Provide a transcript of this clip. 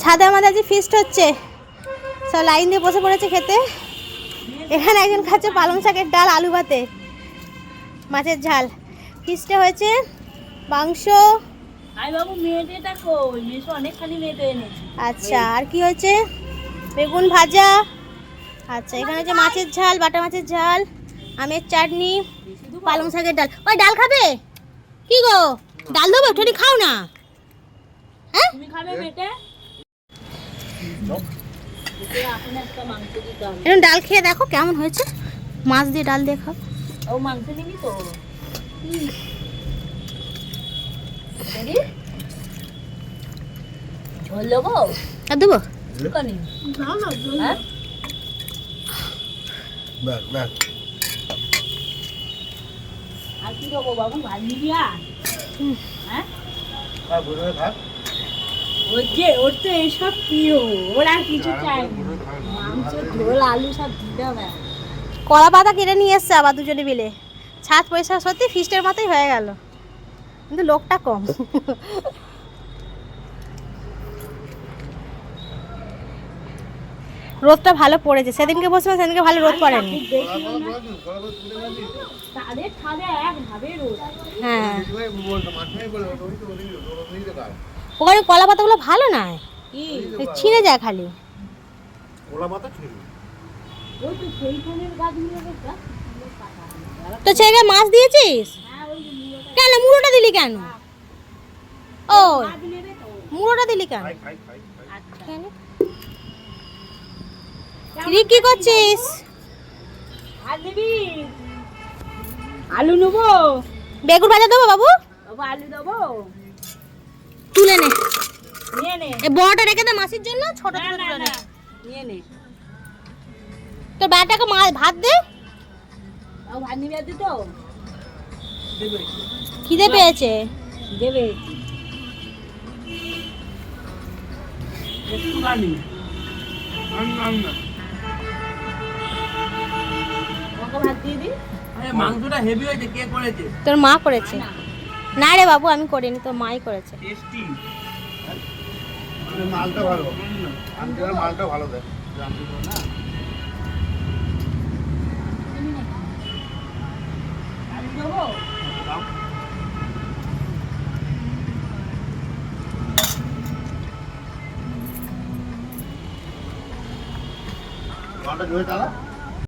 ছাদে আমাদের আজ ফিস্ট হচ্ছে, সব লাইন দিয়ে বসে পড়েছে খেতে। এখানে একজন খাচ্ছে পালং শাকের ডাল, আলু ভাতে, মাছের ঝাল। ফিস্টে হয়েছে মাংস। আচ্ছা, আর কি হয়েছে? বেগুন ভাজা। আচ্ছা, এখানে হচ্ছে মাছের ঝাল, বাটা মাছের ঝাল, আমের চাটনি, পালং শাকের ডাল। ওই ডাল খাবে? কি গো, ডাল দেবো? একটু খাও না। হ্যাঁ, এরকম ডাল খেয়ে দেখো কেমন হয়েছে। মাছ দিয়ে ডাল দিয়ে খাও। ও মাংস নিবি তো? ঝোল দেবো? আর দেবো? আর কি দেবো বাবু? ভাত নিবি? হ্যাঁ, ওর তো এসব প্রিয়, ওর আর কিছু চাই মাংস, ঝোল, আলু সব দিতে হবে। কলা পাতা কেটে নিয়ে এসছে আবার দুজনে মিলে। ছাদ পরিষ্কার, সত্যি ফিস্টের মতোই হয়ে গেল, কিন্তু লোকটা কম। রোদটা ভালো পড়েছে, সেদিনকে বসে সেদিনকে ভালো রোদ পড়েনি। হ্যাঁ, ওখানে কলা পাতাগুলো ভালো নয়, ছিঁড়ে যায় খালি। তো ছেলে মাছ দিয়েছিস কেন? মুড়োটা দিলি কেন? ও, মুড়োটা দিলি কেন? কি করছিস? আলু নেবো? বেগুন ভাজা দেবো বাবু? আলু দেবো? তুলে নে, নিয়ে নে। এই বড়টা রেখে দে মাসির জন্য, ছোটটা তুলে নে। নিয়ে নে। তোর ব্যাটাকে ভাত দে। ভাত নিবি? আর তো খিদে পেয়েছে, দেবে। ভাত দিয়ে দি। মাংসটা হেভি হয়েছে, কে করেছে? তোর মা করেছে। না রে বাবু, আমি করিনি, তোর মাই করেছে। টেস্টি। মালটা ভালো, আমটার মালটা ভালো দেয়। আলু দেবো? মালটা জোরে চালা।